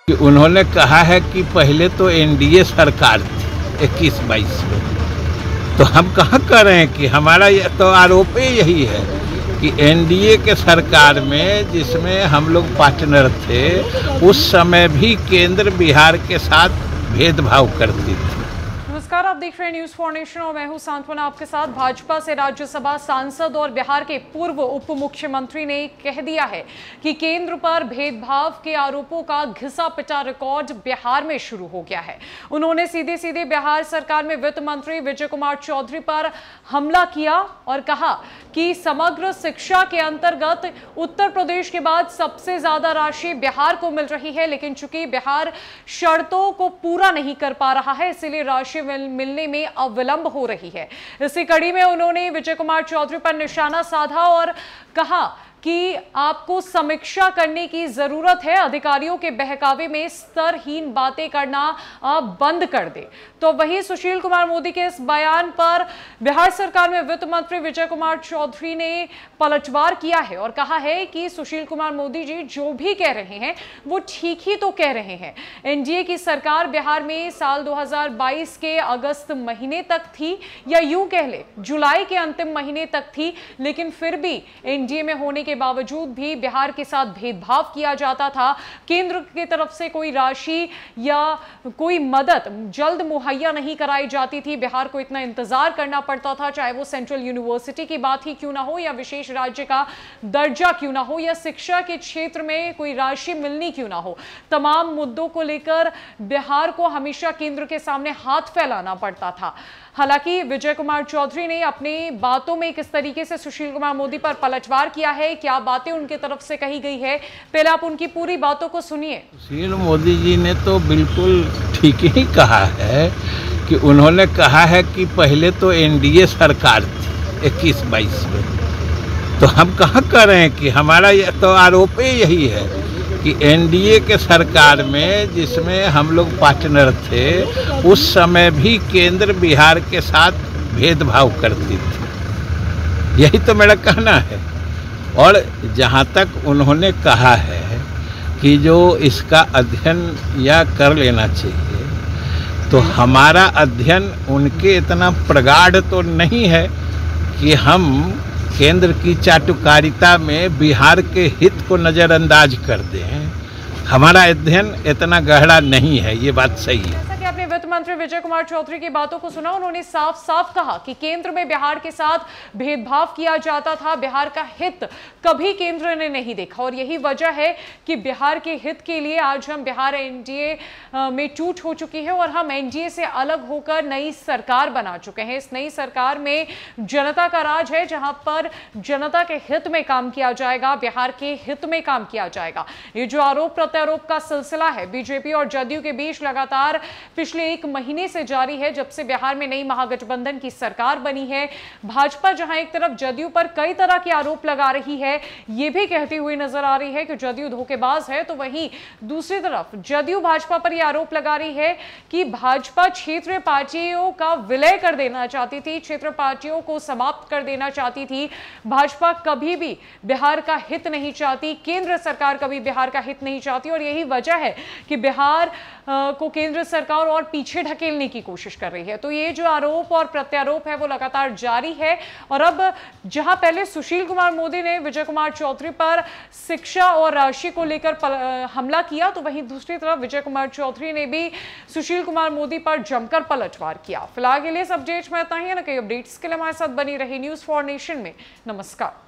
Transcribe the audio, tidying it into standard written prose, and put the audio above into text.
कि उन्होंने कहा है कि पहले तो एनडीए सरकार थी 21-22 में, तो हम कहाँ कह रहे हैं कि हमारा तो आरोप ही यही है कि एनडीए के सरकार में जिसमें हम लोग पार्टनर थे उस समय भी केंद्र बिहार के साथ भेदभाव करती थी। नमस्कार, आप देख रहे हैं न्यूज़ फॉर नेशन और मैं हूं सांत्वना आपके साथ। भाजपा से राज्यसभा सांसद और बिहार के पूर्व उप मुख्यमंत्री ने कह दिया है कि केंद्र पर भेदभाव के आरोपों का घिसा पिटा रिकॉर्ड बिहार में शुरू हो गया है। उन्होंने सीधे सीधे बिहार सरकार में वित्त मंत्री विजय कुमार चौधरी पर हमला किया और कहा कि समग्र शिक्षा के अंतर्गत उत्तर प्रदेश के बाद सबसे ज्यादा राशि बिहार को मिल रही है, लेकिन चूंकि बिहार शर्तों को पूरा नहीं कर पा रहा है इसलिए राशि मिलने में अविलंब हो रही है। इसी कड़ी में उन्होंने विजय कुमार चौधरी पर निशाना साधा और कहा कि आपको समीक्षा करने की जरूरत है, अधिकारियों के बहकावे में स्तरहीन बातें करना आप बंद कर दे। तो वही सुशील कुमार मोदी के इस बयान पर बिहार सरकार में वित्त मंत्री विजय कुमार चौधरी ने पलटवार किया है और कहा है कि सुशील कुमार मोदी जी जो भी कह रहे हैं वो ठीक ही तो कह रहे हैं। एनडीए की सरकार बिहार में साल 2022 के अगस्त महीने तक थी या यूं कह ले जुलाई के अंतिम महीने तक थी, लेकिन फिर भी एनडीए में होने के बावजूद भी बिहार के साथ भेदभाव किया जाता था। केंद्र की तरफ से कोई राशि या कोई मदद जल्द मुहैया नहीं कराई जाती थी। बिहार को इतना इंतजार करना पड़ता था, चाहे वो सेंट्रल यूनिवर्सिटी की बात ही क्यों ना हो या विशेष राज्य का दर्जा क्यों ना हो या शिक्षा के क्षेत्र में कोई राशि मिलनी क्यों ना हो। तमाम मुद्दों को लेकर बिहार को हमेशा केंद्र के सामने हाथ फैलाना पड़ता था। हालांकि विजय कुमार चौधरी ने अपनी बातों में किस तरीके से सुशील कुमार मोदी पर पलटवार किया है, क्या बातें उनकी तरफ से कही गई है, पहले आप उनकी पूरी बातों को सुनिए। सुशील मोदी जी ने तो बिल्कुल ठीक ही कहा है कि उन्होंने कहा है कि पहले तो एनडीए सरकार थी 21-22 में, तो हम कहाँ कह रहे हैं कि हमारा तो आरोप ही यही है कि एनडीए के सरकार में जिसमें हम लोग पार्टनर थे उस समय भी केंद्र बिहार के साथ भेदभाव करती थी, यही तो मेरा कहना है। और जहाँ तक उन्होंने कहा है कि जो इसका अध्ययन या कर लेना चाहिए, तो हमारा अध्ययन उनके इतना प्रगाढ़ तो नहीं है कि हम केंद्र की चाटुकारिता में बिहार के हित को नज़रअंदाज कर दें। हमारा अध्ययन इतना गहरा नहीं है, ये बात सही है। जैसा कि आपने वित्त मंत्री विजय कुमार चौधरी की बातों को सुना, उन्होंने साफ साफ कहा कि केंद्र में बिहार के साथ भेदभाव किया जाता था, बिहार का हित कभी केंद्र ने नहीं देखा और यही वजह है कि बिहार के हित के लिए आज हम बिहार एनडीए में टूट हो चुकी है और हम एनडीए से अलग होकर नई सरकार बना चुके हैं। इस नई सरकार में जनता का राज है, जहां पर जनता के हित में काम किया जाएगा, बिहार के हित में काम किया जाएगा। ये जो आरोप प्रत्यारोप का सिलसिला है बीजेपी और जदयू के बीच लगातार पिछले 1 महीने से जारी है, जब से बिहार में नई महागठबंधन की सरकार बनी है। भाजपा जहां एक तरफ जदयू पर कई तरह के आरोप लगा रही है, ये भी कहती हुई नजर आ रही है कि जदयू धोखेबाज है, तो वहीं दूसरी तरफ जदयू भाजपा पर यह आरोप लगा रही है कि भाजपा क्षेत्रीय पार्टियों का विलय कर देना चाहती थी, क्षेत्रीय पार्टियों को समाप्त कर देना चाहती थी। भाजपा कभी भी बिहार का हित नहीं चाहती, केंद्र सरकार कभी बिहार का हित नहीं चाहती और यही वजह है कि बिहार को केंद्र सरकार और पीछे ढकेलने की कोशिश कर रही है। तो ये जो आरोप और प्रत्यारोप है वो लगातार जारी है और अब जहां पहले सुशील कुमार मोदी ने विजय कुमार चौधरी पर शिक्षा और राशि को लेकर हमला किया, तो वहीं दूसरी तरफ विजय कुमार चौधरी ने भी सुशील कुमार मोदी पर जमकर पलटवार किया। फिलहाल के लिए इस अपडेट में इतना ही है ना, कई अपडेट्स के लिए हमारे साथ बनी रही न्यूज़ फॉर नेशन में। नमस्कार।